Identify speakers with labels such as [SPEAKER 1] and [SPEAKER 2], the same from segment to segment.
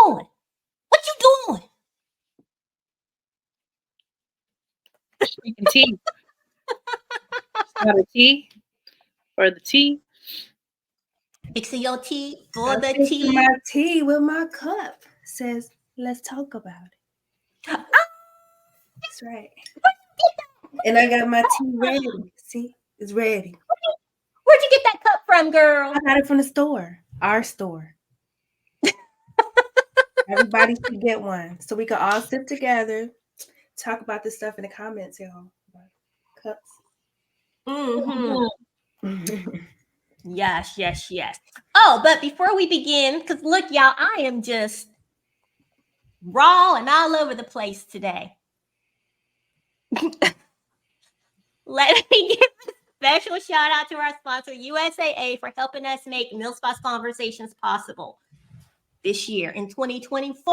[SPEAKER 1] doing? What you doing?
[SPEAKER 2] Drinking tea. Got a tea for the tea.
[SPEAKER 1] Fixing your tea for
[SPEAKER 3] I'm
[SPEAKER 1] the
[SPEAKER 3] fixing
[SPEAKER 1] tea.
[SPEAKER 3] my tea with my cup. Says, let's talk about it. That's right. And I got my tea ready. See, it's ready.
[SPEAKER 1] Where'd you get that cup from, girl?
[SPEAKER 3] I got it from the store, our store. Everybody should get one so we can all sit together, talk about this stuff in the comments, y'all. Cups.
[SPEAKER 1] Mm-hmm. Yes. Oh, but before we begin, because look, y'all, I am just raw and all over the place today. Let me give a special shout out to our sponsor, USAA, for helping us make MilSpots Conversations possible this year in 2024.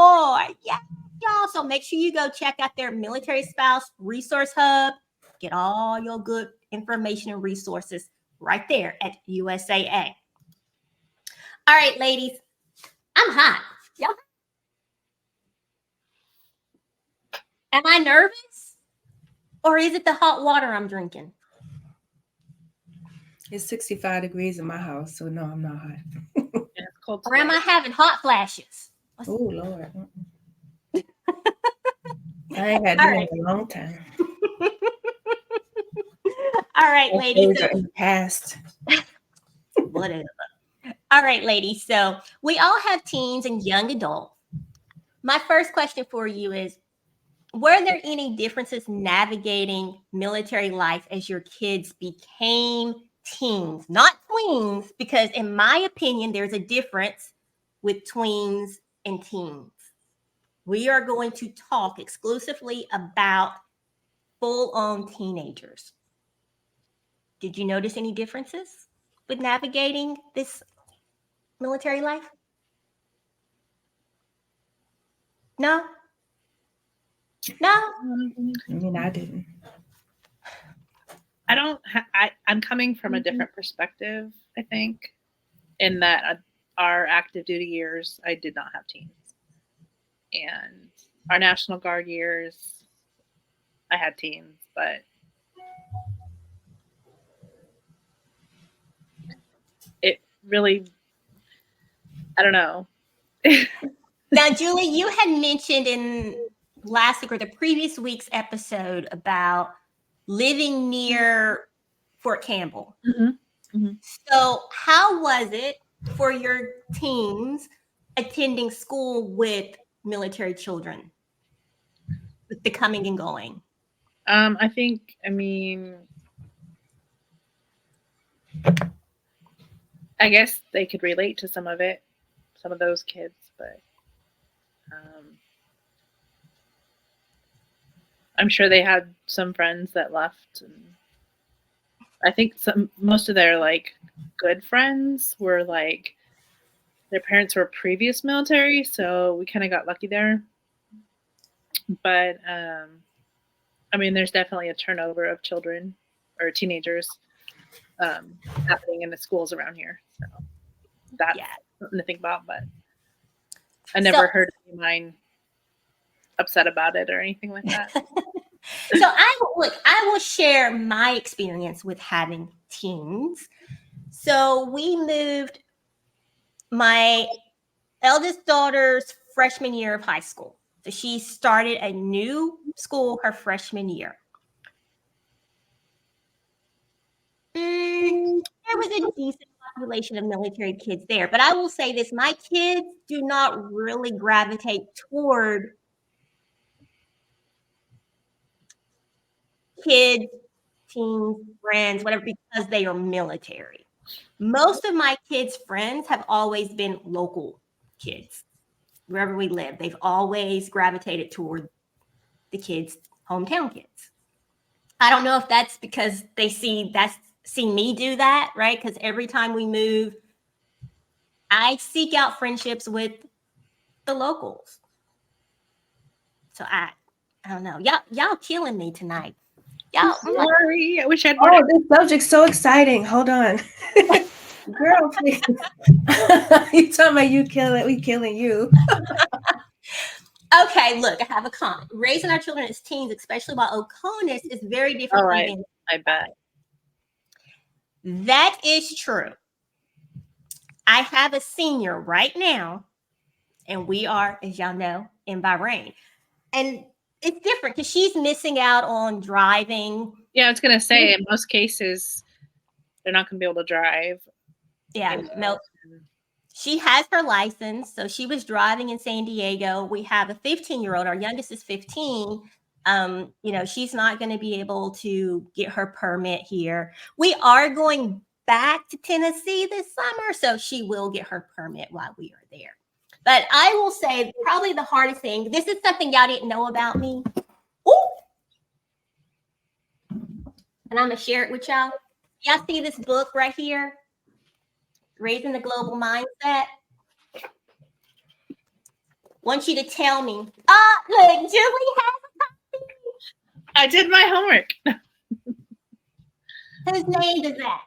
[SPEAKER 1] Yeah, y'all. So make sure you go check out their Military Spouse Resource Hub. Get all your good information and resources right there at USAA. All right, ladies, I'm hot. Y'all, am I nervous? Or is it the hot water I'm drinking?
[SPEAKER 3] It's 65 degrees in my house, so no, I'm not hot.
[SPEAKER 2] Yeah, it's cold
[SPEAKER 1] Or am
[SPEAKER 2] today.
[SPEAKER 1] I having hot flashes?
[SPEAKER 3] Oh, Lord. I ain't had dinner in a long time.
[SPEAKER 1] All right, ladies.
[SPEAKER 3] So, in the past.
[SPEAKER 1] Whatever. All right, ladies. So we all have teens and young adults. My first question for you is, were there any differences navigating military life as your kids became teens? Not tweens, because in my opinion, there's a difference with tweens and teens. We are going to talk exclusively about full-on teenagers. Did you notice any differences with navigating this military life? No?
[SPEAKER 3] I mean, I didn't.
[SPEAKER 2] I don't. I'm coming from a different perspective. I think, in that our active duty years, I did not have teens, and our National Guard years, I had teens, but it really, I don't know.
[SPEAKER 1] Now, Julie, you had mentioned in last week or the previous week's episode about living near Fort Campbell. So how was it for your teens attending school with military children, with the coming and going?
[SPEAKER 2] I think, I mean, I guess they could relate to some of it, some of those kids, but I'm sure they had some friends that left, and I think most of their like good friends were like their parents were previous military, so we kind of got lucky there. But I mean, there's definitely a turnover of children or teenagers happening in the schools around here, so that's something to think about. But I never heard any of mine upset about it or anything like that.
[SPEAKER 1] So I will share my experience with having teens. So we moved my eldest daughter's freshman year of high school. So she started a new school her freshman year. There was a decent population of military kids there, but I will say this, my kids do not really gravitate toward kids, teens, friends, whatever, because they are military. Most of my kids' friends have always been local kids. Wherever we live, they've always gravitated toward the kids' hometown kids. I don't know if that's because they see me do that, right? Because every time we move, I seek out friendships with the locals. So I don't know. Y'all killing me tonight. Y'all,
[SPEAKER 2] sorry. I wish I had
[SPEAKER 3] more. Oh, this subject's so exciting. Hold on. Girl, please. You talking about you killing, we killing you.
[SPEAKER 1] Okay, look, I have a comment. Raising our children as teens, especially while Oconus, is very different
[SPEAKER 2] Oh,
[SPEAKER 1] from
[SPEAKER 2] I
[SPEAKER 1] being.
[SPEAKER 2] bet.
[SPEAKER 1] That is true. I have a senior right now, and we are, as y'all know, in Bahrain. And it's different because she's missing out on driving.
[SPEAKER 2] Yeah, I was gonna say in most cases they're not gonna be able to drive.
[SPEAKER 1] Yeah,
[SPEAKER 2] You know,
[SPEAKER 1] no. She has her license, so she was driving in San Diego. We have a 15-year-old. Our youngest is 15. She's not going to be able to get her permit here. We are going back to Tennessee this summer, so she will get her permit while we are there. But I will say probably the hardest thing, this is something y'all didn't know about me. Ooh. And I'm going to share it with y'all. Y'all see this book right here? Raising the Global Mindset. Want you to tell me. Look, Julie has a copy.
[SPEAKER 2] I did my homework.
[SPEAKER 1] Whose name is that?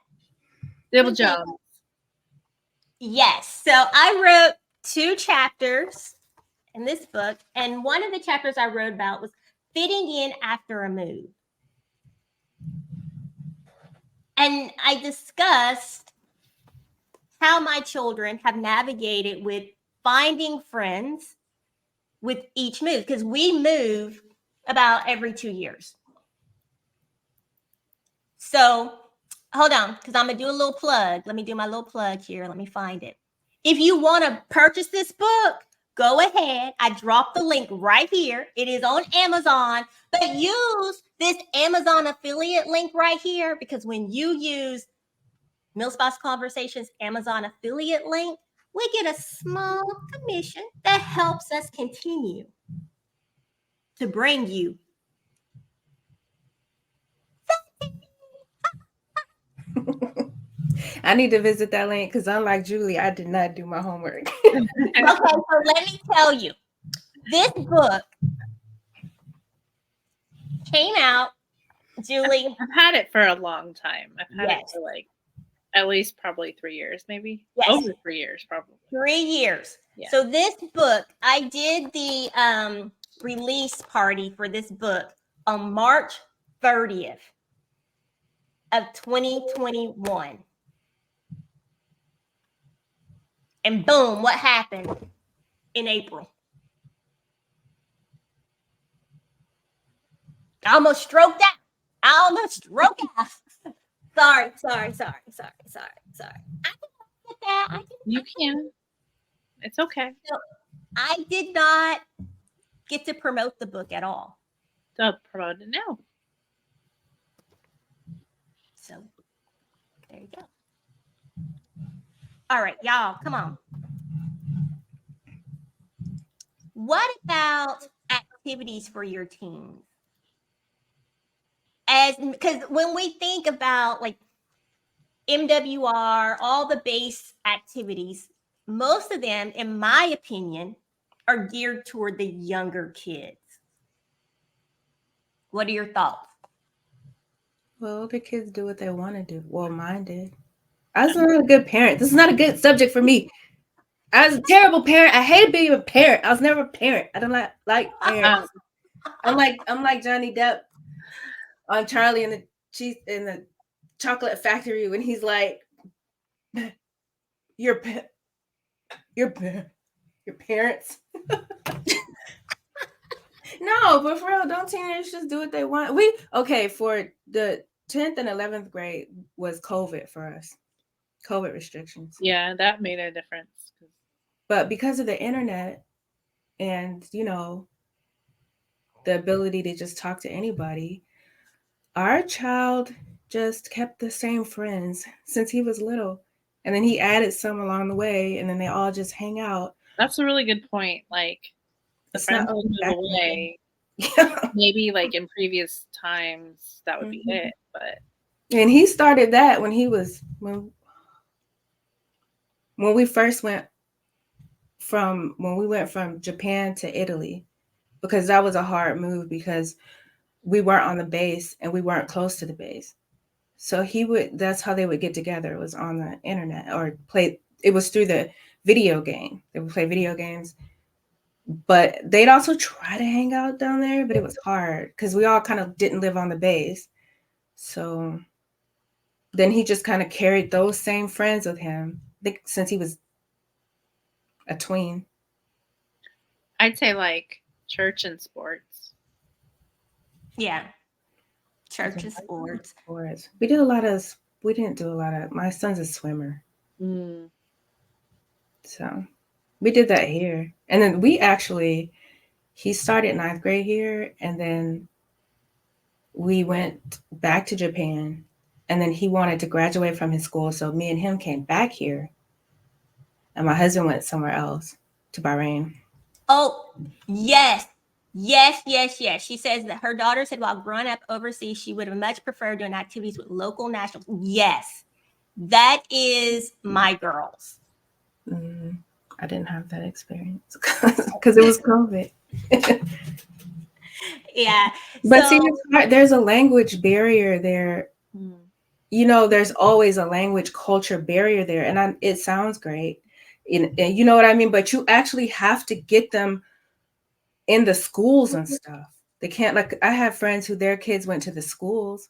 [SPEAKER 2] Double job.
[SPEAKER 1] Yes. So I wrote 2 chapters in this book, and one of the chapters I wrote about was fitting in after a move. And I discussed how my children have navigated with finding friends with each move, because we move about every 2 years. So hold on, because I'm going to do a little plug. Let me do my little plug here. Let me find it. If you want to purchase this book, go ahead. I dropped the link right here. It is on Amazon, but use this Amazon affiliate link right here, because when you use MilSpouse Conversations Amazon affiliate link, we get a small commission that helps us continue to bring you.
[SPEAKER 3] I need to visit that link because unlike Julie, I did not do my homework.
[SPEAKER 1] Okay, so let me tell you, this book came out, Julie.
[SPEAKER 2] I've had it for a long time. I've had it
[SPEAKER 1] Yes.
[SPEAKER 2] for like at least probably 3 years, maybe.
[SPEAKER 1] Yes.
[SPEAKER 2] Over 3 years, probably.
[SPEAKER 1] 3 years.
[SPEAKER 2] Yeah.
[SPEAKER 1] So this book, I did the release party for this book on March 30th of 2021. And boom, what happened in April? I almost stroked out. Sorry. I can get that.
[SPEAKER 2] You can. It's okay.
[SPEAKER 1] So I did not get to promote the book at all.
[SPEAKER 2] So promote it now.
[SPEAKER 1] So there you go. All right, y'all, come on. What about activities for your teens? Because when we think about like MWR, all the base activities, most of them, in my opinion, are geared toward the younger kids. What are your thoughts?
[SPEAKER 3] Well, the kids do what they want to do. Well, mine did. I was not a good parent. This is not a good subject for me. I was a terrible parent. I hated being a parent. I was never a parent. I don't like parents. I'm like Johnny Depp on Charlie and the Chocolate Factory when he's like, your parents. No, but for real, don't teenagers just do what they want? For the 10th and 11th grade was COVID for us. COVID restrictions.
[SPEAKER 2] Yeah, that made a difference.
[SPEAKER 3] But because of the internet and, the ability to just talk to anybody, our child just kept the same friends since he was little. And then he added some along the way, and then they all just hang out.
[SPEAKER 2] That's a really good point. Like, the friends move away.
[SPEAKER 3] Yeah.
[SPEAKER 2] Maybe like in previous times that would be it, but
[SPEAKER 3] and he started that when we first went from Japan to Italy, because that was a hard move because we weren't on the base and we weren't close to the base. So that's how they would get together. It was on the internet or it was through the video game. They would play video games. But they'd also try to hang out down there, but it was hard because we all kind of didn't live on the base. So then he just kind of carried those same friends with him, I think, since he was a tween.
[SPEAKER 2] I'd say like church and sports.
[SPEAKER 1] Yeah. Church and sports.
[SPEAKER 3] We did a lot of. We didn't do a lot of. My son's a swimmer,
[SPEAKER 2] Mm.
[SPEAKER 3] so we did that here. And then he started ninth grade here, and then we went back to Japan, and then he wanted to graduate from his school, so me and him came back here, and my husband went somewhere else to Bahrain.
[SPEAKER 1] Oh, yes. Yes, yes, yes. She says that her daughter said while growing up overseas, she would have much preferred doing activities with local nationals. Yes, that is my girls.
[SPEAKER 3] I didn't have that experience because it was COVID.
[SPEAKER 1] Yeah.
[SPEAKER 3] But
[SPEAKER 1] so,
[SPEAKER 3] see, it's hard. There's a language barrier there.
[SPEAKER 2] Mm.
[SPEAKER 3] You know, there's always a language culture barrier there. And it sounds great. And you know what I mean? But you actually have to get them in the schools and stuff. They can't, like, I have friends who their kids went to the schools,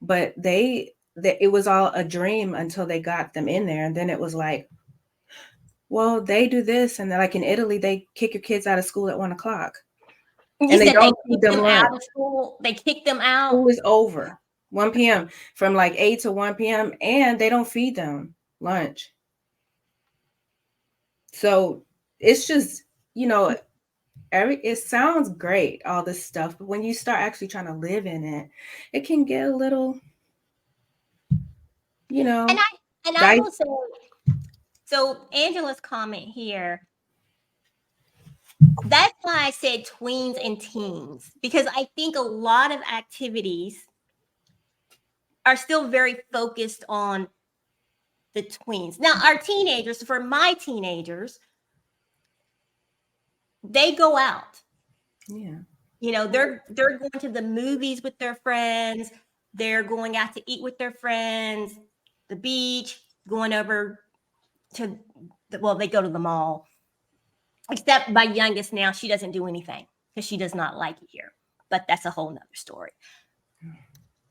[SPEAKER 3] but it was all a dream until they got them in there. And then it was like, well, they do this. And then, like in Italy, they kick your kids out of school at 1:00.
[SPEAKER 1] you
[SPEAKER 3] They
[SPEAKER 1] said
[SPEAKER 3] don't
[SPEAKER 1] they
[SPEAKER 3] feed
[SPEAKER 1] kicked
[SPEAKER 3] them
[SPEAKER 1] them
[SPEAKER 3] lunch.
[SPEAKER 1] out of school. They kicked them out.
[SPEAKER 3] School is over 1 p.m. from like 8 to 1 p.m. and they don't feed them lunch. So it's just, you know, it sounds great, all this stuff, but when you start actually trying to live in it, it can get a little, you know.
[SPEAKER 1] And I will say, so Angela's comment here, that's why I said tweens and teens, because I think a lot of activities are still very focused on the tweens. Now, our teenagers, for my teenagers, they go out.
[SPEAKER 3] Yeah.
[SPEAKER 1] You know, they're going to the movies with their friends. They're going out to eat with their friends, the beach, going over to, they go to the mall. Except my youngest now, she doesn't do anything because she does not like it here. But that's a whole nother story.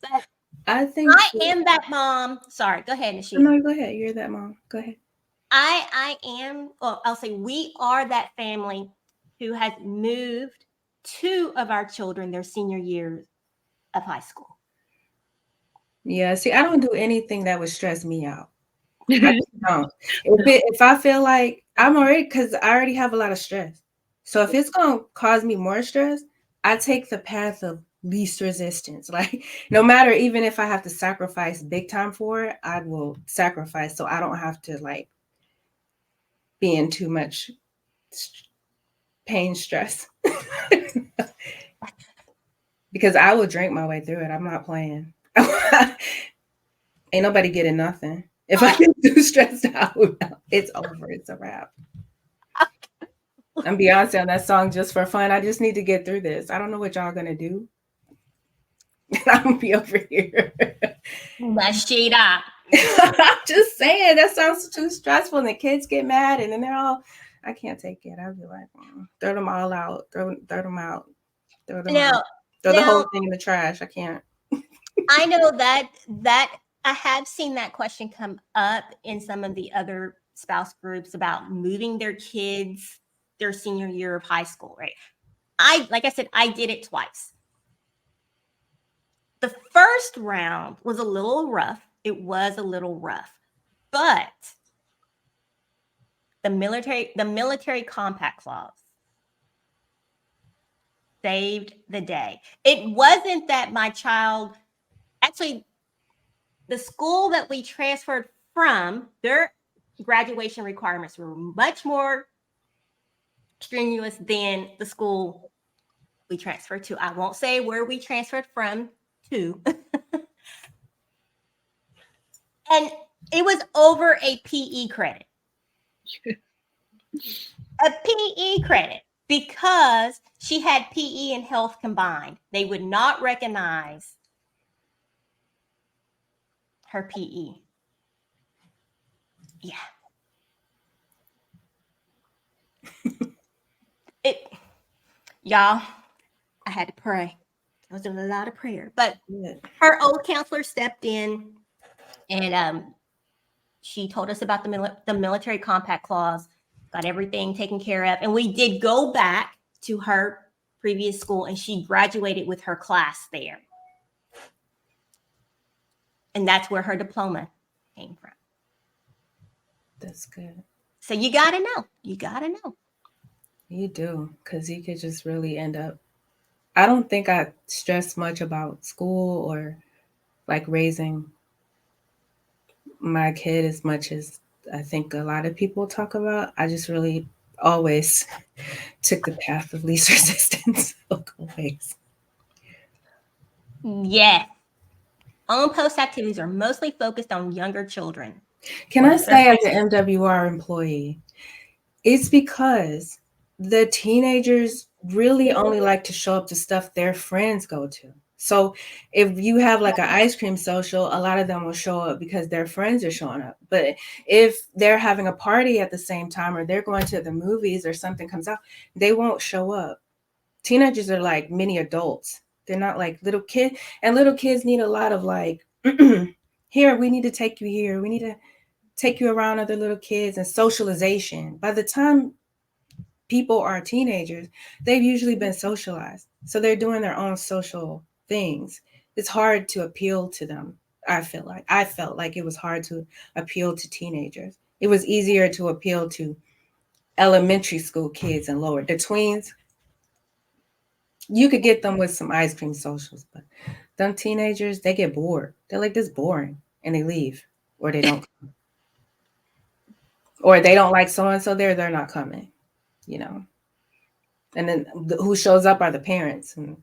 [SPEAKER 1] But
[SPEAKER 3] I think
[SPEAKER 1] I am that mom. Sorry, go ahead, Nashida.
[SPEAKER 3] No, go ahead. You're that mom. Go ahead.
[SPEAKER 1] I am, well, I'll say we are that family who has moved 2 of our children their senior years of high school.
[SPEAKER 3] Yeah, see, I don't do anything that would stress me out. I just don't. If I feel like because I already have a lot of stress. So if it's going to cause me more stress, I take the path of least resistance. Like, no matter, even if I have to sacrifice big time for it, I will sacrifice so I don't have to, like, be in too much pain stress. Because I will drink my way through it. I'm not playing. Ain't nobody getting nothing. If I get too stressed out, it's over. It's a wrap. I'm Beyonce on that song just for fun. I just need to get through this. I don't know what y'all gonna do. I'm gonna be over here.
[SPEAKER 1] Nashida.
[SPEAKER 3] I'm just saying that sounds too stressful, and the kids get mad, and then they're all, I can't take it. I'll be like, throw them all out, throw them out, throw them out. Throw the whole thing in the trash. I can't.
[SPEAKER 1] I know that I have seen that question come up in some of the other spouse groups about moving their kids their senior year of high school, right? Like I said, I did it twice. The first round was a little rough. It was a little rough, but the military compact clause saved the day. It wasn't that my child, actually, the school that we transferred from, their graduation requirements were much more strenuous than the school we transferred to. I won't say where we transferred from to. And it was over a PE credit. A PE credit, because she had PE and health combined. They would not recognize her PE. Yeah. Y'all, I had to pray. I was doing a lot of prayer, but
[SPEAKER 3] Yeah.
[SPEAKER 1] her old counselor stepped in and she told us about the military compact clause, got everything taken care of. And we did go back to her previous school and she graduated with her class there. And that's where her diploma came from.
[SPEAKER 3] That's good.
[SPEAKER 1] So you got to know. You got to know.
[SPEAKER 3] You do, because you could just really end up. I don't think I stress much about school or like raising my kid as much as I think a lot of people talk about. I just really always took the path of least resistance. Always.
[SPEAKER 1] Yes. On-post activities are mostly focused on younger children.
[SPEAKER 3] Can I say, as an MWR employee, it's because the teenagers really only like to show up to stuff their friends go to. So if you have like an ice cream social, a lot of them will show up because their friends are showing up. But if they're having a party at the same time or they're going to the movies or something comes out, they won't show up. Teenagers are like mini adults. They're not like little kids. And little kids need a lot of like, here, we need to take you here. We need to take you around other little kids and socialization. By the time people are teenagers, they've usually been socialized. So they're doing their own social things. It's hard to appeal to them. I felt like it was hard to appeal to teenagers. It was easier to appeal to elementary school kids and lower. The tweens, you could get them with some ice cream socials, but them teenagers, they get bored. They're like, this is boring, and they leave, or they don't come. Or they don't like so-and-so there, they're not coming, you know. And then who shows up are the parents. And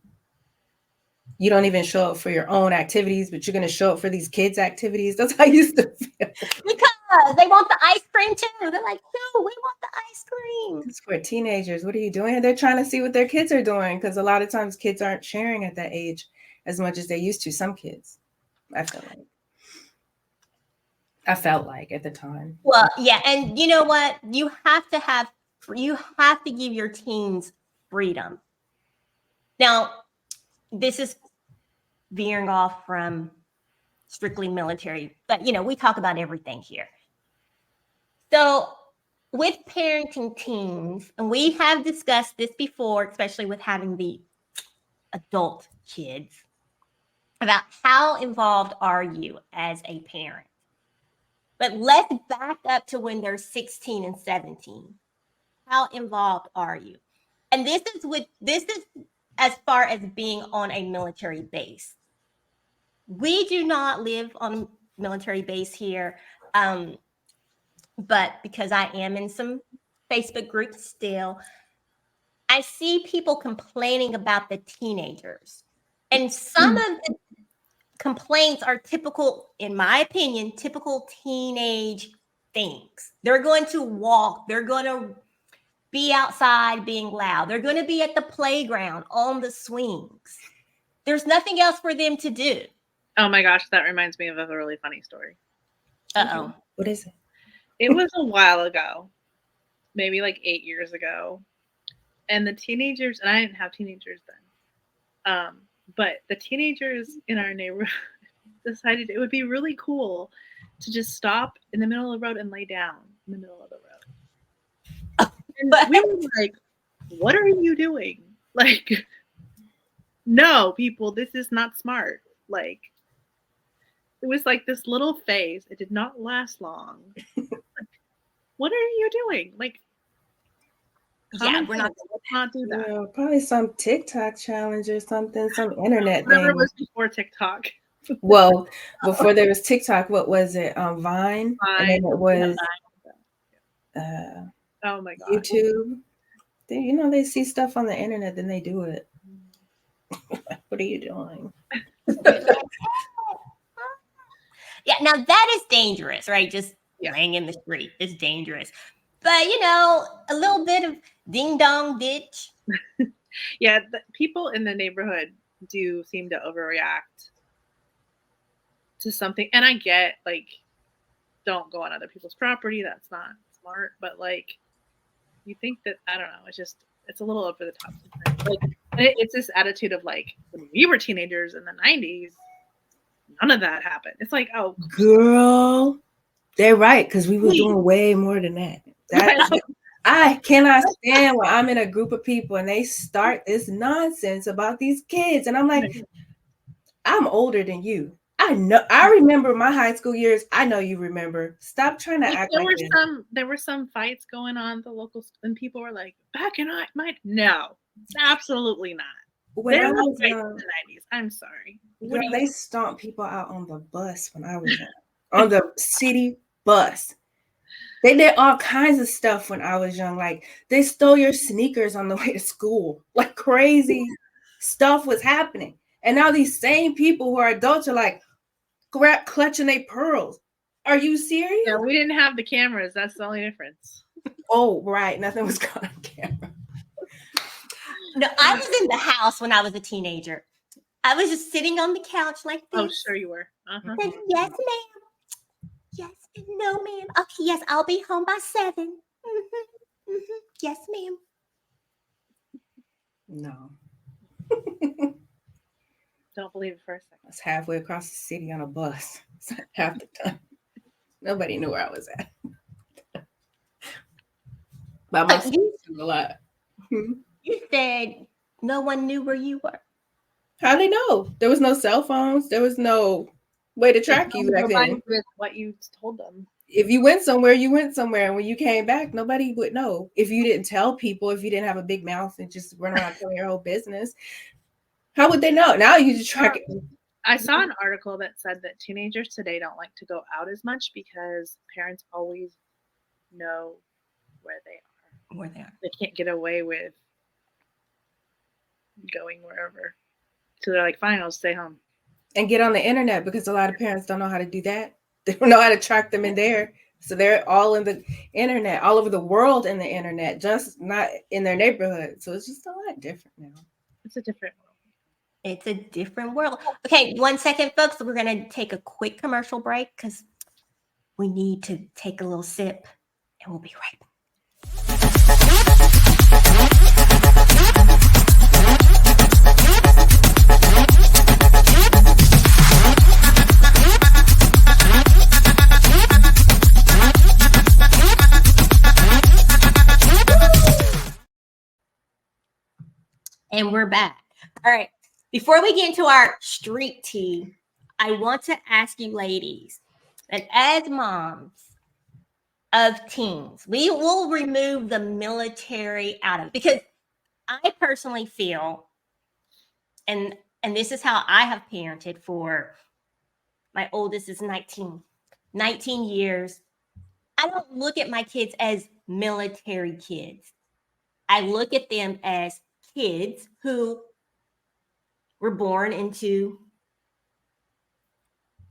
[SPEAKER 3] you don't even show up for your own activities, but you're going to show up for these kids' activities. That's how I used to feel.
[SPEAKER 1] Because they want the ice cream too. They're like, no, we want the ice cream.
[SPEAKER 3] It's for teenagers. What are you doing? They're trying to see what their kids are doing because a lot of times kids aren't sharing at that age as much as they used to. Some kids, I felt like at the time.
[SPEAKER 1] Well, yeah, and you know what? You have to give your teens freedom. Now, this is veering off from strictly military, but we talk about everything here. So, with parenting teens, and we have discussed this before, especially with having the adult kids, about how involved are you as a parent? But let's back up to when they're 16 and 17. How involved are you? And this is as far as being on a military base. We do not live on a military base here, but because I am in some Facebook groups still, I see people complaining about the teenagers. And some of the complaints are typical, in my opinion, typical teenage things. They're going to walk, they're going to be outside being loud, they're going to be at the playground on the swings. There's nothing else for them to do.
[SPEAKER 2] Oh my gosh, that reminds me of a really funny story.
[SPEAKER 1] Uh-oh.
[SPEAKER 3] What is it?
[SPEAKER 2] It was a while ago, maybe like 8 years ago. And the teenagers, and I didn't have teenagers then, but the teenagers in our neighborhood decided it would be really cool to just stop in the middle of the road and lay down in the middle of the road. And we were like, what are you doing? Like, no, people, this is not smart. Like, it was like this little phase. It did not last long. What are you doing? Like,
[SPEAKER 1] Yeah, we're not.
[SPEAKER 2] let's not do that.
[SPEAKER 3] Yeah, probably some TikTok challenge or something, some internet
[SPEAKER 2] Whatever
[SPEAKER 3] thing.
[SPEAKER 2] was before TikTok.
[SPEAKER 3] Well, before there was TikTok, what was it? Vine, and then it was
[SPEAKER 2] oh my god,
[SPEAKER 3] YouTube. They see stuff on the internet, then they do it. What are you doing?
[SPEAKER 1] Yeah, now that is dangerous, right? Just laying in the street is dangerous. But a little bit of ding dong ditch.
[SPEAKER 2] Yeah, people in the neighborhood do seem to overreact to something, and I get, like, don't go on other people's property. That's not smart. But like, you think that, I don't know. It's It's a little over the top. Like it's this attitude of like when we were teenagers in the 90s, none of that happened. It's like, oh,
[SPEAKER 3] girl, they're right because we were doing way more than that. I cannot stand when I'm in a group of people and they start this nonsense about these kids, and I'm like, I'm older than you. I know. I remember my high school years. I know you remember. Stop trying to act like this.
[SPEAKER 2] There were some fights going on at the local, and people were like, "Back in no, absolutely not."
[SPEAKER 3] When I was
[SPEAKER 2] in the 90s, I'm sorry.
[SPEAKER 3] Girl, they stomped people out on the bus when I was young. On the city bus. They did all kinds of stuff when I was young. Like they stole your sneakers on the way to school. Like crazy stuff was happening. And now these same people who are adults are like clutching their pearls. Are you serious?
[SPEAKER 2] Yeah, we didn't have the cameras. That's the only difference.
[SPEAKER 3] Oh, right. Nothing was caught on camera.
[SPEAKER 1] No, I was in the house when I was a teenager. I was just sitting on the couch like this.
[SPEAKER 2] Oh, sure you were. Uh-huh.
[SPEAKER 1] Said, yes, ma'am. Yes, no, ma'am. Okay, yes, I'll be home by 7. Mm-hmm. Mm-hmm. Yes, ma'am.
[SPEAKER 3] No.
[SPEAKER 2] Don't believe it for a second.
[SPEAKER 3] I was halfway across the city on a bus half the time. Nobody knew where I was at. By myself a lot.
[SPEAKER 1] You said no one knew where you were.
[SPEAKER 3] How they know? There was no cell phones. There was no way to track you back then.
[SPEAKER 2] With what you told them.
[SPEAKER 3] If you went somewhere, you went somewhere. And when you came back, nobody would know. If you didn't tell people, if you didn't have a big mouth and just run around telling your whole business, how would they know? Now you just track it.
[SPEAKER 2] I saw an article that said that teenagers today don't like to go out as much because parents always know where they are.
[SPEAKER 1] Where they are.
[SPEAKER 2] They can't get away with going wherever. So they're like, fine, I'll stay home.
[SPEAKER 3] And get on the internet because a lot of parents don't know how to do that. They don't know how to track them in there. So they're all in the internet, all over the world in the internet, just not in their neighborhood. So it's just a lot different now.
[SPEAKER 2] It's a different world.
[SPEAKER 1] It's a different world. Okay, 1 second, folks. We're going to take a quick commercial break because we need to take a little sip and we'll be right back. And we're back. All right. Before we get into our street tea, I want to ask you ladies, and as moms of teens, we will remove the military out of it because I personally feel, and this is how I have parented for my oldest is 19 years. I don't look at my kids as military kids. I look at them as kids who were born into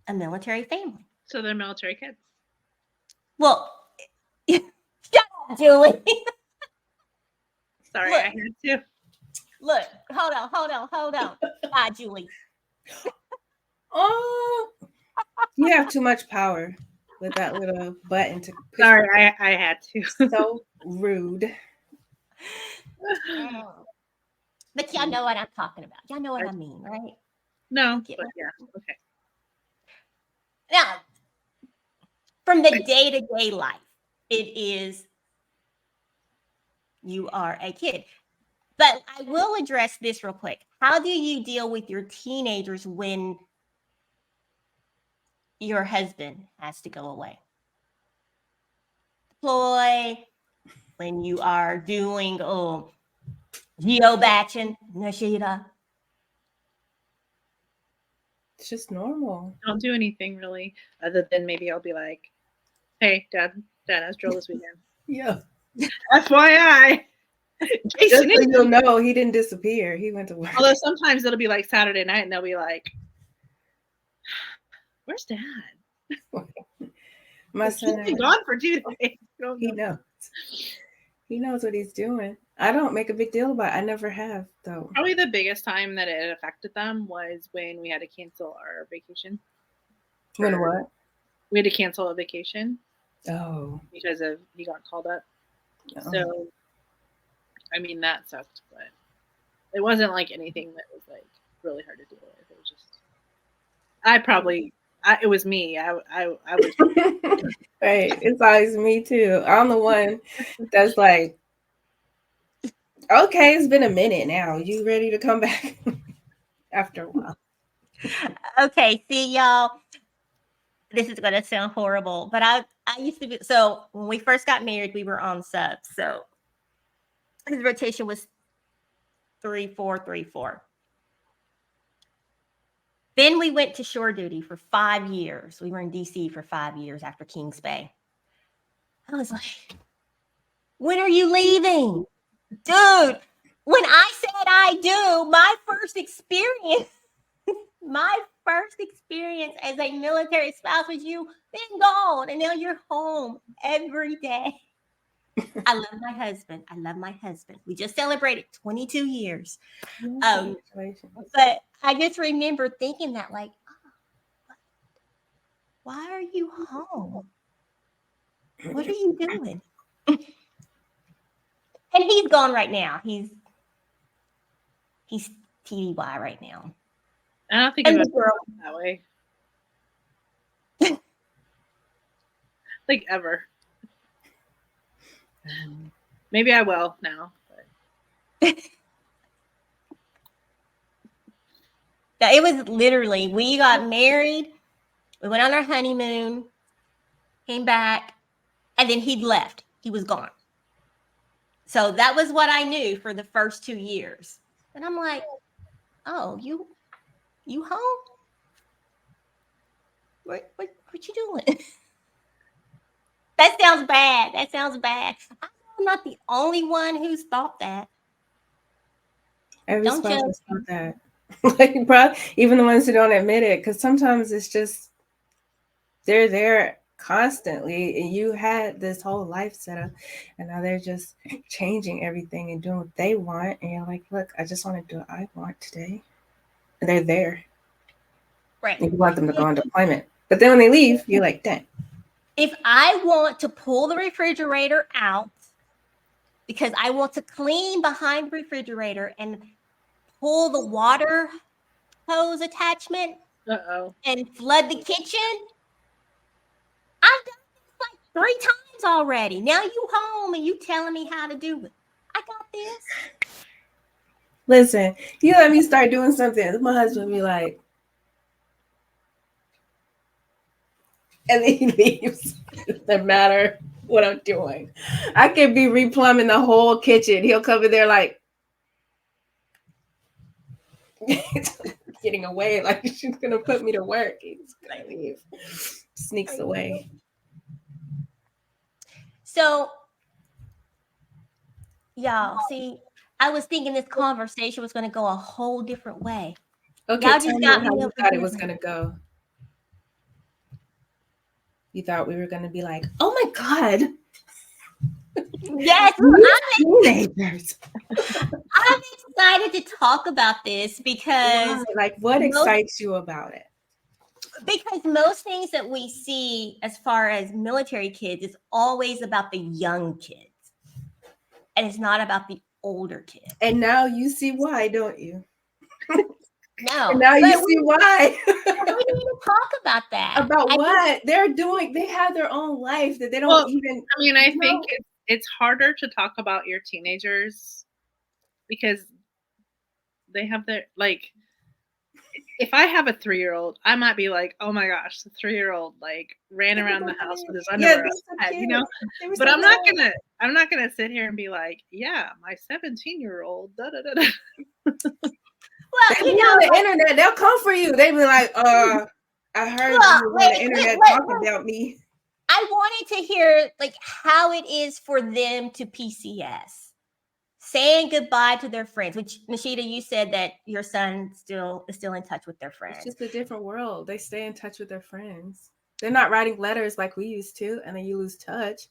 [SPEAKER 1] a military family.
[SPEAKER 2] So they're military kids.
[SPEAKER 1] Well, shut up, Julie.
[SPEAKER 2] Sorry,
[SPEAKER 1] Look.
[SPEAKER 2] I had to.
[SPEAKER 1] Look, hold on. Bye, Julie.
[SPEAKER 3] Oh, you have too much power with that little button to push.
[SPEAKER 2] Sorry, I had to.
[SPEAKER 3] So rude.
[SPEAKER 1] But y'all know what I'm talking about. Y'all know what I mean, right?
[SPEAKER 2] No,
[SPEAKER 1] Yeah.
[SPEAKER 2] but yeah, okay.
[SPEAKER 1] Now, from the day-to-day life, it is you are a kid. But I will address this real quick. How do you deal with your teenagers when your husband has to go away? Deploy, when you are doing geobaching, Nashida.
[SPEAKER 3] It's just normal.
[SPEAKER 2] Don't do anything really, other than maybe I'll be like, "Hey, Dad, I was drill this weekend."
[SPEAKER 3] Yeah.
[SPEAKER 2] FYI.
[SPEAKER 3] Just so you'll know, he didn't disappear. He went to work.
[SPEAKER 2] Although sometimes it'll be like Saturday night, and they'll be like, "Where's Dad?"
[SPEAKER 3] My
[SPEAKER 2] He's
[SPEAKER 3] son,
[SPEAKER 2] been gone for 2 days.
[SPEAKER 3] he knows. He knows what he's doing. I don't make a big deal about it. I never have, though.
[SPEAKER 2] Probably the biggest time that it affected them was when we had to cancel our vacation.
[SPEAKER 3] When what?
[SPEAKER 2] We had to cancel a vacation
[SPEAKER 3] Oh.
[SPEAKER 2] because he got called up.
[SPEAKER 3] Oh.
[SPEAKER 2] So I mean, that sucked, but it wasn't like anything that was like really hard to deal with. It was just, it was me. I was.
[SPEAKER 3] Right. It's always me too. I'm the one that's like, okay, it's been a minute now. You ready to come back after a while?
[SPEAKER 1] Okay, see y'all. This is gonna sound horrible, but I used to be, so when we first got married, we were on subs. So his rotation was 3-4-3-4. Then we went to shore duty for 5 years. We were in DC for 5 years after Kings Bay. I was like, when are you leaving? Dude, when I said I do, my first experience as a military spouse was you been gone, and now you're home every day. I love my husband. We just celebrated 22 years. But I just remember thinking that, like, oh, why are you home? What are you doing? And he's gone right now. He's TDY right now.
[SPEAKER 2] I don't think
[SPEAKER 1] And
[SPEAKER 2] about
[SPEAKER 1] the girl,
[SPEAKER 2] it that way. Like ever. Maybe I will now. But.
[SPEAKER 1] it was literally, we got married, we went on our honeymoon, came back, and then he'd left. He was gone. So that was what I knew for the first 2 years. And I'm like, oh, you home? What you doing? That sounds bad. I'm not the only one who's thought that.
[SPEAKER 3] Every spouse has thought that. Like, bro, even the ones who don't admit it, because sometimes it's just they're there constantly, and you had this whole life set up, and now they're just changing everything and doing what they want, and you're like, look, I just want to do what I want today, and they're there.
[SPEAKER 1] Right.
[SPEAKER 3] And you want them to go on deployment, but then when they leave, you're like, dang.
[SPEAKER 1] If I want to pull the refrigerator out because I want to clean behind the refrigerator and pull the water hose attachment and flood the kitchen, I've done this like 3 times already. Now you home and you telling me how to do it. I got this.
[SPEAKER 3] Listen, you let me start doing something, my husband be like, and then he leaves. It doesn't matter what I'm doing. I could be replumbing the whole kitchen. He'll come in there like getting away, like she's gonna put me to work. He's gonna leave. Sneaks away.
[SPEAKER 1] So, y'all, see, I was thinking this conversation was going to go a whole different way.
[SPEAKER 3] Okay, y'all just got me how you thought it was going to go. You thought we were going to be like, oh my God.
[SPEAKER 1] Yes, I'm excited to talk about this because...
[SPEAKER 3] Like, what excites you about it?
[SPEAKER 1] Because most things that we see as far as military kids is always about the young kids. And it's not about the older kids.
[SPEAKER 3] And now you see why, don't you?
[SPEAKER 1] No.
[SPEAKER 3] And now you see why.
[SPEAKER 1] We need to talk about that.
[SPEAKER 3] About what they're doing. They have their own life that they don't even.
[SPEAKER 2] I mean, I think it's harder to talk about your teenagers because they have their, like, if I have a 3-year-old, I might be like, oh my gosh, the 3-year-old like ran around the house with his underwear on, you know. But I'm not gonna sit here and be like, yeah, my 17-year-old. Da da da.
[SPEAKER 3] Well, you know, on the internet, they'll come for you. They be like, I heard you on the internet talking about me.
[SPEAKER 1] I wanted to hear like how it is for them to PCS. Saying goodbye to their friends, which Nishita, you said that your son is still in touch with their friends.
[SPEAKER 3] It's just a different world. They stay in touch with their friends. They're not writing letters like we used to, and then you lose touch.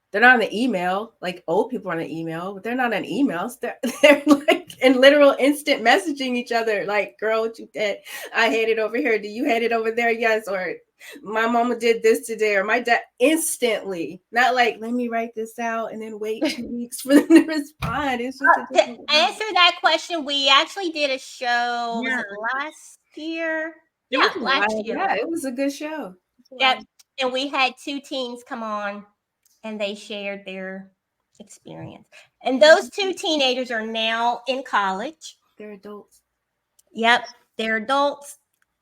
[SPEAKER 3] They're not on the email, like old people are on the email, but they're not on emails. They're like in literal instant messaging each other, like, girl, what you did? I hate it over here. Do you hate it over there? Yes. Or My mama did this today, or my dad instantly. Not like, let me write this out and then wait 2 weeks for them to respond. It's just a
[SPEAKER 1] To
[SPEAKER 3] different way.
[SPEAKER 1] answer that question, we actually did a show. Was
[SPEAKER 2] Yeah.
[SPEAKER 1] it last year?
[SPEAKER 2] It
[SPEAKER 1] Yeah,
[SPEAKER 2] was
[SPEAKER 1] last
[SPEAKER 2] wild.
[SPEAKER 1] year.
[SPEAKER 3] Yeah, it was a good show.
[SPEAKER 1] Yep. And we had 2 teens come on and they shared their experience. And those 2 teenagers are now in college.
[SPEAKER 3] They're adults.
[SPEAKER 1] Yep. They're adults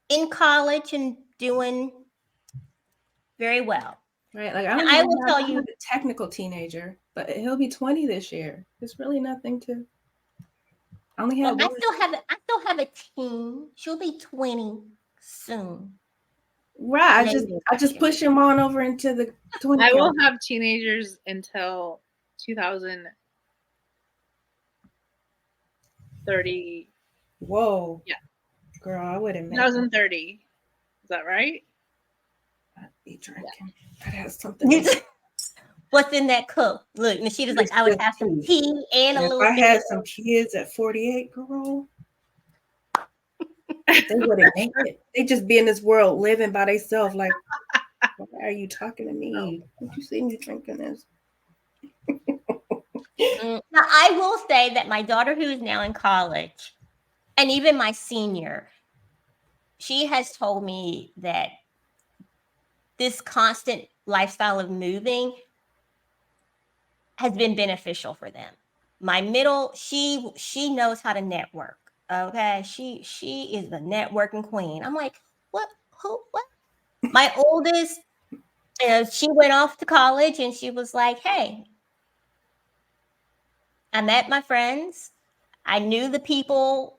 [SPEAKER 1] in college and doing very well.
[SPEAKER 3] Right. Like
[SPEAKER 1] And
[SPEAKER 3] don't
[SPEAKER 1] I
[SPEAKER 3] even
[SPEAKER 1] will
[SPEAKER 3] have-
[SPEAKER 1] tell
[SPEAKER 3] I have
[SPEAKER 1] you,
[SPEAKER 3] a technical teenager, but he'll be 20 this year. It's really nothing to. I only have
[SPEAKER 1] I still have a teen. She'll be 20 soon.
[SPEAKER 3] right.
[SPEAKER 1] Later
[SPEAKER 3] I
[SPEAKER 1] this
[SPEAKER 3] just
[SPEAKER 1] year.
[SPEAKER 3] push him on over into the 20.
[SPEAKER 2] I will have teenagers until 2030.
[SPEAKER 3] Whoa.
[SPEAKER 2] Yeah.
[SPEAKER 3] Girl, I wouldn't.
[SPEAKER 2] 2030. Is that right?
[SPEAKER 3] I'd be drinking. That has something. To do.
[SPEAKER 1] What's in that cup? Look, Nishida's like, I would have some tea and a
[SPEAKER 3] If
[SPEAKER 1] little
[SPEAKER 3] I
[SPEAKER 1] bit.
[SPEAKER 3] had some kids at 48, girl, they wouldn't make it. They just be in this world living by themselves. Like, why are you talking to me? Would you see me drinking this?
[SPEAKER 1] Now, I will say that my daughter, who is now in college, and even my senior, she has told me that this constant lifestyle of moving has been beneficial for them. My middle, she knows how to network. Okay, she is the networking queen. I'm like, what? Who? What? My oldest, she went off to college, and she was like, hey, I met my friends. I knew the people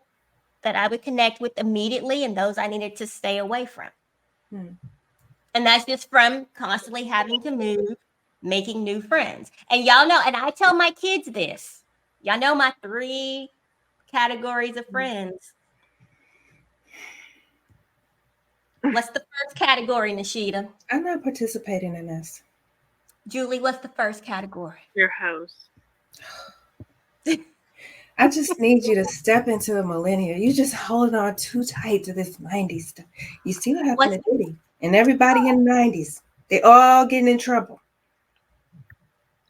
[SPEAKER 1] that I would connect with immediately and those I needed to stay away from. And that's just from constantly having to move, making new friends. And y'all know, and I tell my kids this, y'all know my 3 categories of friends. What's the first category, Nishida?
[SPEAKER 3] I'm not participating in this.
[SPEAKER 1] Julie, what's the first category?
[SPEAKER 2] Your house.
[SPEAKER 3] I just need you to step into the millennial. You just hold on too tight to this 90s stuff. You see what happened to Diddy and everybody in the 90s? They all getting in trouble.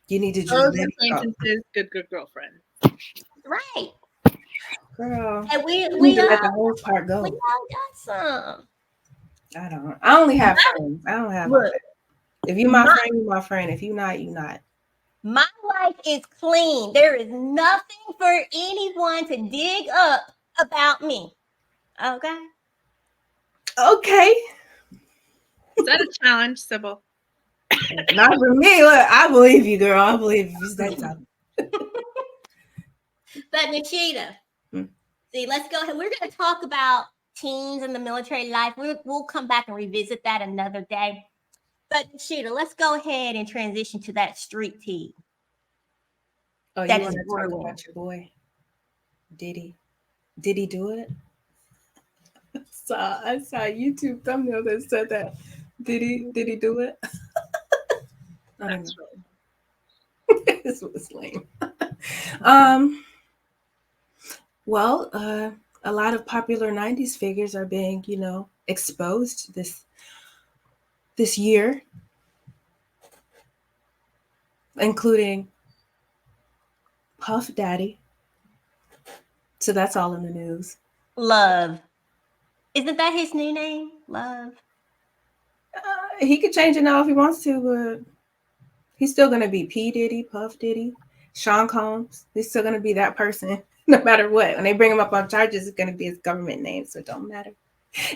[SPEAKER 3] You need to just
[SPEAKER 2] Those
[SPEAKER 3] let it go.
[SPEAKER 2] acquaintances, good girlfriend.
[SPEAKER 1] Right.
[SPEAKER 3] Girl,
[SPEAKER 1] And we
[SPEAKER 3] you need to let the
[SPEAKER 1] all
[SPEAKER 3] whole part go.
[SPEAKER 1] got some.
[SPEAKER 3] I don't. I only have friends. I don't have.
[SPEAKER 1] Look,
[SPEAKER 3] if you my friend, you my friend. If you not, you not.
[SPEAKER 1] my life is clean. There is nothing for anyone to dig up about me. Okay.
[SPEAKER 3] Okay.
[SPEAKER 2] Is that a challenge, Sybil?
[SPEAKER 3] Not for me. Look, I believe you, girl. I believe you. That time.
[SPEAKER 1] But Nikita, see, let's go ahead. We're going to talk about teens and the military life. We'll come back and revisit that another day. But Nikita, let's go ahead and transition to that street tea.
[SPEAKER 3] Oh,
[SPEAKER 1] That
[SPEAKER 3] you
[SPEAKER 1] is
[SPEAKER 3] want to talk
[SPEAKER 1] brewing.
[SPEAKER 3] about your boy? Did he do it? I saw a YouTube thumbnail that said that. Did he do it? I don't know. This was lame. Well, a lot of popular 90s figures are being, exposed this year, including Puff Daddy. So that's all in the news.
[SPEAKER 1] Love. Isn't that his new name? Love.
[SPEAKER 3] He could change it now if he wants to, but he's still going to be P. Diddy, Puff Diddy, Sean Combs. He's still going to be that person no matter what. When they bring him up on charges, it's going to be his government name, so it don't matter.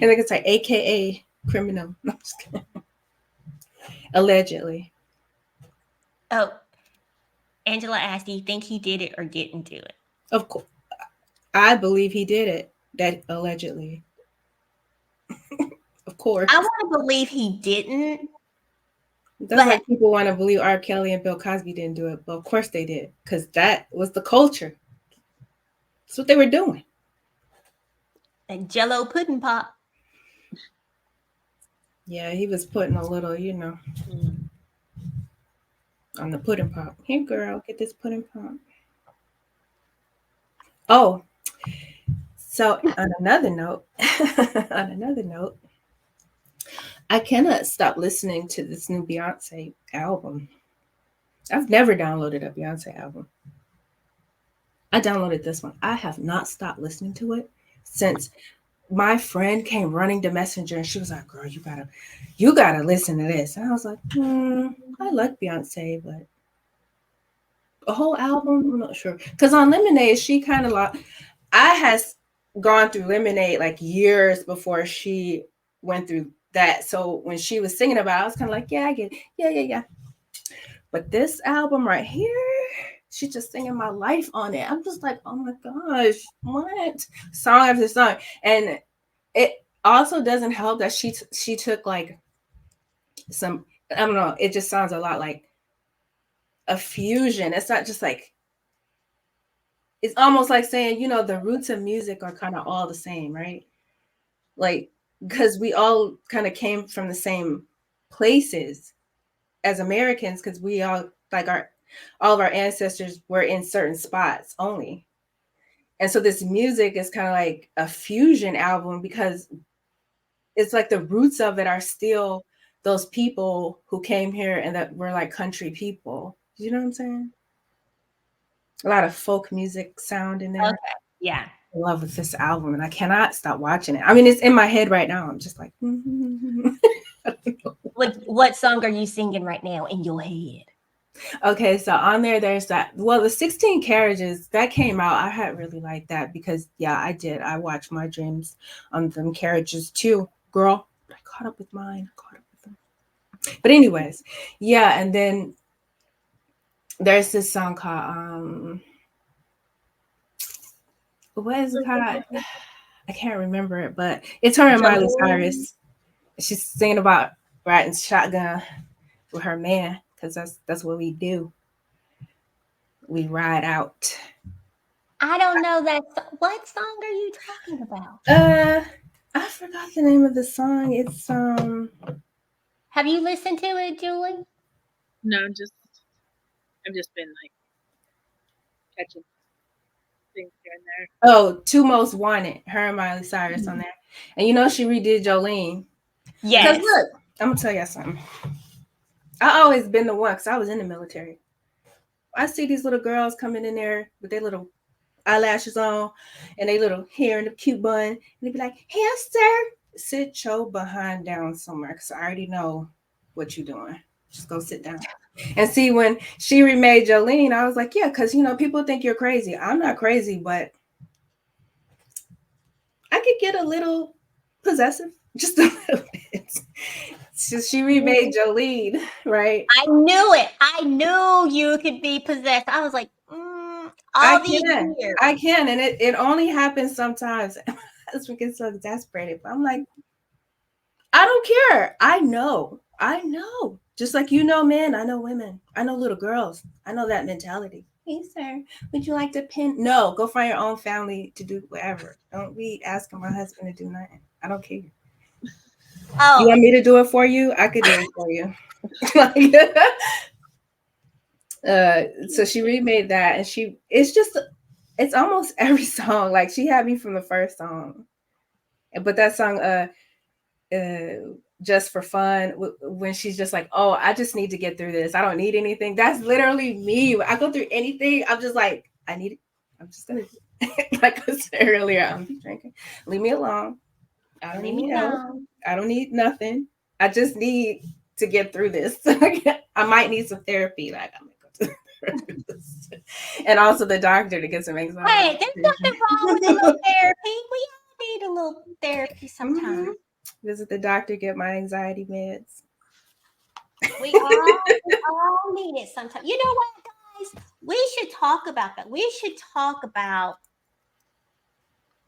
[SPEAKER 3] And they can say AKA criminal. No, I'm just kidding. Allegedly.
[SPEAKER 1] Oh, Angela asked, do you think he did it or didn't do it?
[SPEAKER 3] Of course. I believe he did it. That allegedly. Of course.
[SPEAKER 1] I want to believe he didn't.
[SPEAKER 3] That's like people want to believe R. Kelly and Bill Cosby didn't do it, but of course they did, because that was the culture. That's what they were doing.
[SPEAKER 1] And Jello pudding pop.
[SPEAKER 3] Yeah, he was putting a little, on the pudding pop. Here, girl, get this pudding pop. Oh, so on another note, I cannot stop listening to this new Beyonce album. I've never downloaded a Beyonce album. I downloaded this one. I have not stopped listening to it since my friend came running to Messenger and she was like, "Girl, you gotta listen to this." And I was like, I like Beyonce, but a whole album, I'm not sure. Because on Lemonade, she kind of like, I has gone through Lemonade like years before she went through that. So when she was singing about it, I was kind of like, yeah, I get it. Yeah. But this album right here, she's just singing my life on it. I'm just like, oh my gosh, what? Song after song. And it also doesn't help that she took like some, I don't know, it just sounds a lot like a fusion. It's not just like, it's almost like saying, the roots of music are kind of all the same, right? Like, because we all kind of came from the same places as Americans, because we all like all of our ancestors were in certain spots only. And so this music is kind of like a fusion album because it's like the roots of it are still those people who came here and that were like country people. You know what I'm saying? A lot of folk music sound in there.
[SPEAKER 1] Okay. Yeah.
[SPEAKER 3] I love with this album and I cannot stop watching it. I mean, it's in my head right now. I'm just like,
[SPEAKER 1] What song are you singing right now in your head?
[SPEAKER 3] Okay, so on there's that. Well, the 16 Carriages that came out. I had really liked that because yeah, I did. I watched My Dreams on them carriages too, girl. I caught up with mine. Caught up with them. But anyways, yeah, and then there's this song called what is it called? I can't remember it, but it's her and Miley Cyrus. She's singing about riding shotgun with her man. Because that's what we do. We ride out.
[SPEAKER 1] I don't know that. What song are you talking about?
[SPEAKER 3] I forgot the name of the song. It's
[SPEAKER 1] Have you listened to it, Julie?
[SPEAKER 2] No, I've just been like catching things here and there.
[SPEAKER 3] Oh, Two Most Wanted. Her and Miley Cyrus on there. And she redid Jolene.
[SPEAKER 1] Yes.
[SPEAKER 3] Because look, I'm gonna tell you something. I always been the one because I was in the military. I see these little girls coming in there with their little eyelashes on and they little hair in a cute bun. And they be like, "Hey, sir, sit your behind down somewhere because I already know what you're doing. Just go sit down." And see, when she remade Jolene, I was like, yeah, because, people think you're crazy. I'm not crazy, but I could get a little possessive, just a little bit. So she remade Jolene, right?
[SPEAKER 1] I knew it. I knew you could be possessed. I was like,
[SPEAKER 3] I can, and it only happens sometimes. That's what gets so exasperated. But I'm like, I don't care. I know. Just like men, I know women. I know little girls. I know that mentality. Hey, sir, would you like to pin? No, go find your own family to do whatever. Don't be asking my husband to do nothing. I don't care.
[SPEAKER 1] Oh.
[SPEAKER 3] You want me to do it for you? I could do it for you. So she remade that, and it's almost every song. Like she had me from the first song, but that song, Just for Fun, when she's just like, "Oh, I just need to get through this. I don't need anything." That's literally me. When I go through anything, I'm just like, I need it. I'm just gonna, like I said earlier, I'm drinking. Leave me alone. I don't need help. I don't need nothing. I just need to get through this. I might need some therapy. Like I'm gonna go to the therapist. And also the doctor to get some anxiety.
[SPEAKER 1] Hey, there's nothing wrong with a little therapy. We all need a little therapy sometimes.
[SPEAKER 3] Mm-hmm. Visit the doctor, get my anxiety meds.
[SPEAKER 1] We all need it sometimes. You know what, guys? We should talk about that. We should talk about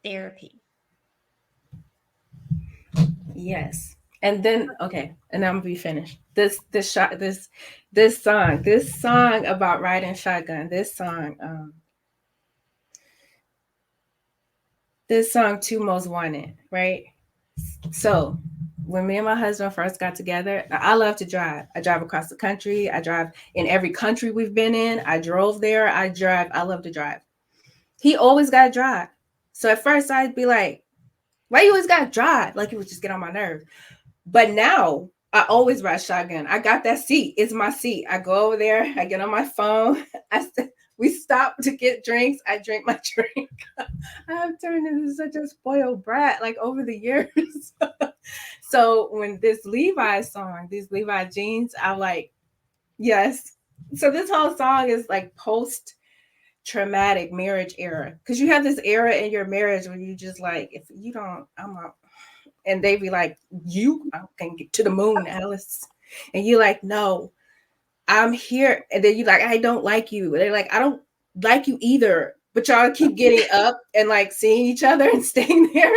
[SPEAKER 1] therapy.
[SPEAKER 3] Yes. And then okay, and I'm gonna be finished. This song about riding shotgun. This song, Two Most Wanted, right? So when me and my husband first got together, I love to drive. I drive across the country. I drive in every country we've been in. I drove there. I love to drive. He always got to drive. So at first I'd be like, why you always got to drive? Like it would just get on my nerves. But now I always ride shotgun. I got that seat. It's my seat. I go over there. I get on my phone. We stop to get drinks. I drink my drink. I have turned into such a spoiled brat like over the years. So when this Levi song, these Levi jeans, I'm like, yes. So this whole song is like post traumatic marriage era, because you have this era in your marriage where you just like, if you don't, I'm out. And they be like, I can get to the moon, Alice. And you like, no, I'm here. And then you like, I don't like you. And they're like, I don't like you either. But y'all keep getting up and like seeing each other and staying there.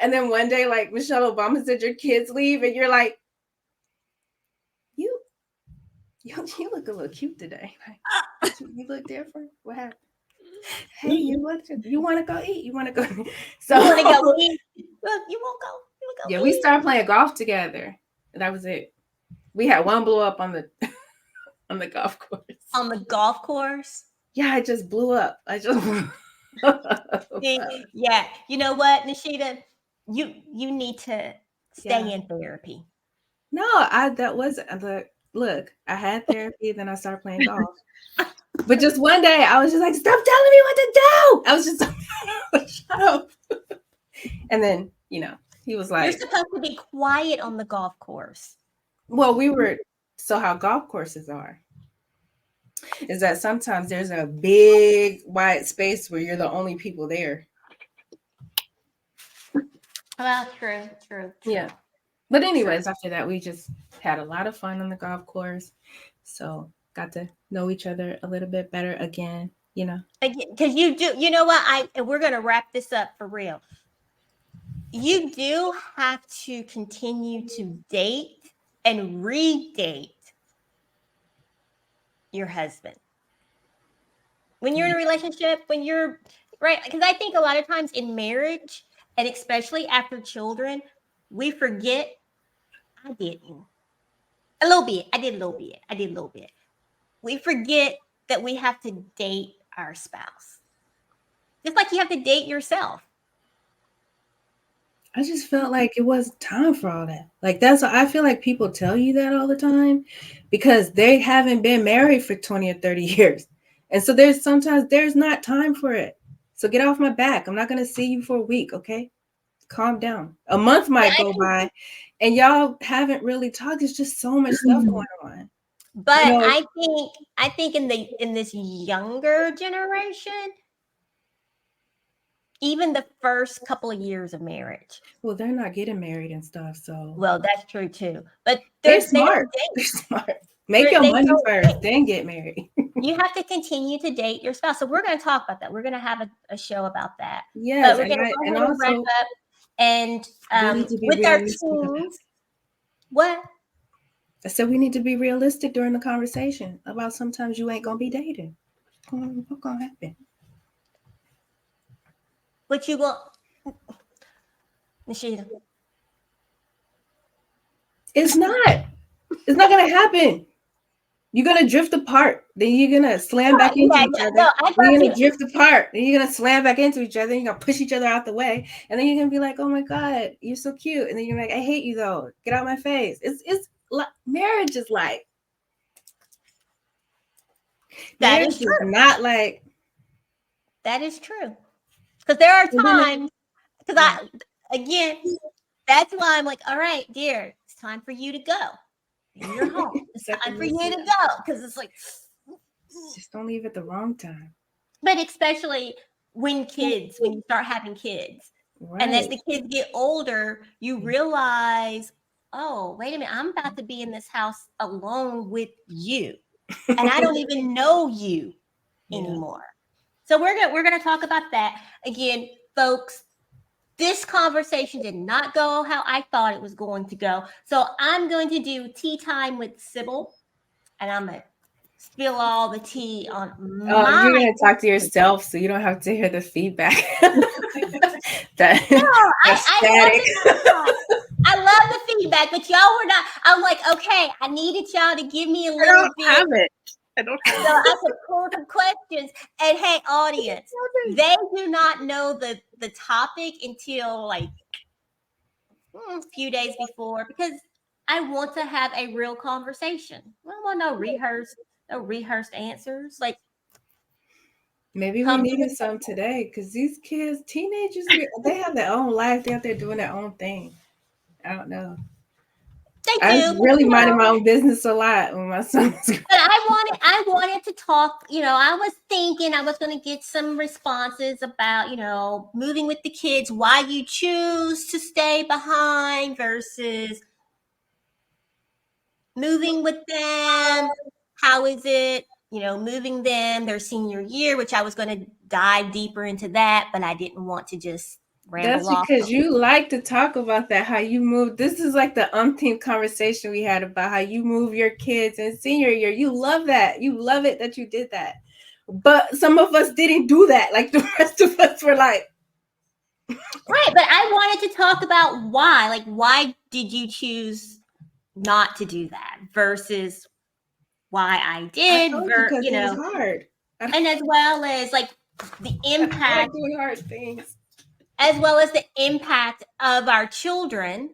[SPEAKER 3] And then one day, like Michelle Obama said, your kids leave, and you're like, you look a little cute today. Like, you look different. What happened? Hey, you want to go eat? You want to go? So
[SPEAKER 1] You want to go eat? Look, you won't go. You won't go.
[SPEAKER 3] yeah,
[SPEAKER 1] eat.
[SPEAKER 3] we started playing golf together. That was it. We had one blow up on the on the golf course.
[SPEAKER 1] On the golf course.
[SPEAKER 3] Yeah, I just blew up.
[SPEAKER 1] Yeah. You know what, Nishita? You need to stay
[SPEAKER 3] Yeah.
[SPEAKER 1] in therapy.
[SPEAKER 3] No, that wasn't the look. I had therapy, then I started playing golf. But just one day, I was just like, "Stop telling me what to do." I was just shut up. And then, he was
[SPEAKER 1] You're
[SPEAKER 3] like,
[SPEAKER 1] supposed to be quiet on the golf course.
[SPEAKER 3] "Well, so how golf courses are is that sometimes there's a big wide space where you're the only people there."
[SPEAKER 1] Well, true.
[SPEAKER 3] Yeah. But anyways, after that, we just had a lot of fun on the golf course. So got to know each other a little bit better again,
[SPEAKER 1] Because you do, you know what? We're gonna wrap this up for real. You do have to continue to date and redate your husband. When you're in a relationship, when you're right, because I think a lot of times in marriage, and especially after children, we forget. I didn't. A little bit. I did a little bit. We forget that we have to date our spouse. Just like you have to date yourself.
[SPEAKER 3] I just felt like it wasn't time for all that. Like I feel like people tell you that all the time because they haven't been married for 20 or 30 years. And so there's not time for it. So get off my back. I'm not going to see you for a week, okay? Calm down. A month might go by and y'all haven't really talked. There's just so much stuff going on.
[SPEAKER 1] But I think in this younger generation, even the first couple of years of marriage.
[SPEAKER 3] Well, they're not getting married and stuff, so.
[SPEAKER 1] Well, that's true too. But
[SPEAKER 3] they're smart. They're smart. Make your money first, then get married.
[SPEAKER 1] You have to continue to date your spouse. So we're going to talk about that. We're going to have a show about that.
[SPEAKER 3] Yes,
[SPEAKER 1] but we're going to go wrap up. And with our teams, what?
[SPEAKER 3] I said we need to be realistic during the conversation about sometimes you ain't gonna be dating. What's gonna happen?
[SPEAKER 1] What you want, Nishita?
[SPEAKER 3] It's not gonna happen. You're gonna drift apart. Then you're gonna slam back into each other. You're gonna drift apart. Then you're gonna slam back into each other. You're gonna push each other out the way. And then you're gonna be like, "Oh my God, you're so cute." And then you're like, "I hate you though. Get out of my face." It's marriage is like
[SPEAKER 1] that is true.
[SPEAKER 3] Not like
[SPEAKER 1] that is true. Because there are times. Because that's why I'm like, all right, dear, it's time for you to go. You're home. It's time for you to go because it's like
[SPEAKER 3] just don't leave at the wrong time.
[SPEAKER 1] But especially when you start having kids, right. And as the kids get older, you realize, oh, wait a minute, I'm about to be in this house alone with you, and I don't even know you anymore. So we're gonna talk about that again, folks. This conversation did not go how I thought it was going to go. So I'm going to do tea time with Sybil, and I'm going to spill all the tea on my...
[SPEAKER 3] You're going to talk to yourself so you don't have to hear the feedback.
[SPEAKER 1] I love the feedback, but y'all were not... I'm like, okay, I needed y'all to give me a little bit.
[SPEAKER 2] I don't have
[SPEAKER 1] so I could pull some questions. And hey, audience, they do not know the topic until like a few days before, because I want to have a real conversation. I don't want no rehearsed answers. Like,
[SPEAKER 3] Maybe we
[SPEAKER 1] come to
[SPEAKER 3] needed
[SPEAKER 1] the
[SPEAKER 3] some today because these kids, teenagers, they have their own life. They're out there doing their own thing. I don't know.
[SPEAKER 1] They
[SPEAKER 3] I
[SPEAKER 1] do,
[SPEAKER 3] was
[SPEAKER 1] but,
[SPEAKER 3] really
[SPEAKER 1] you know,
[SPEAKER 3] minding my own business a lot when my son was growing.
[SPEAKER 1] but I wanted to talk, you know, I was thinking I was going to get some responses about, you know, moving with the kids, why you choose to stay behind versus moving with them. How is it, you know, moving them their senior year, which I was going to dive deeper into that, but I didn't want to just ramble
[SPEAKER 3] That's
[SPEAKER 1] off.
[SPEAKER 3] because you like to talk about that, how you move. This is like the umpteenth conversation we had about how you move your kids in senior year. You love that. You love it that you did that. But some of us didn't do that. Like the rest of us were like,
[SPEAKER 1] Right, but I wanted to talk about why. Like, why did you choose not to do that versus why I
[SPEAKER 3] I
[SPEAKER 1] did,
[SPEAKER 3] told you because
[SPEAKER 1] you
[SPEAKER 3] it was
[SPEAKER 1] know,
[SPEAKER 3] hard.
[SPEAKER 1] and as well as like the
[SPEAKER 3] I like
[SPEAKER 1] impact,
[SPEAKER 3] doing hard things.
[SPEAKER 1] as well as the impact of our children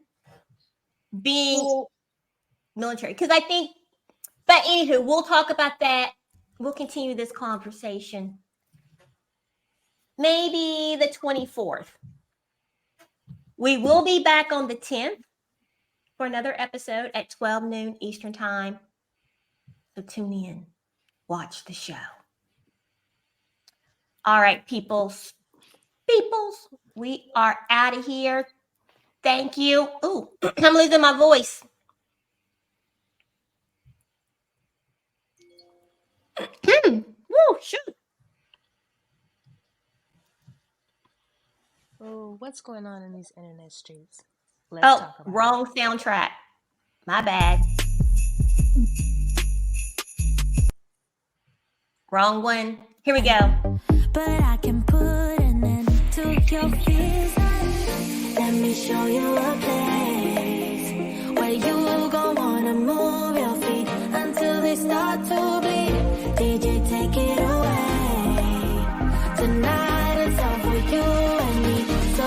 [SPEAKER 1] being military. Because I think, but anywho, we'll talk about that. We'll continue this conversation. Maybe the 24th. We will be back on the 10th for another episode at 12 noon Eastern Time. So tune in, watch the show. All right, peoples, we are out of here. Thank you. Ooh, I'm losing my voice. Woo, shoot.
[SPEAKER 4] Oh, what's going on in these internet streets? Let's
[SPEAKER 1] Oh,
[SPEAKER 4] talk about
[SPEAKER 1] wrong soundtrack. My bad. Wrong one. Here we go.
[SPEAKER 5] But I can put an end to your fears. Let me show you a place where you gon' wanna move your feet until they start to bleed. DJ, take it away. Tonight it's all for you and me. So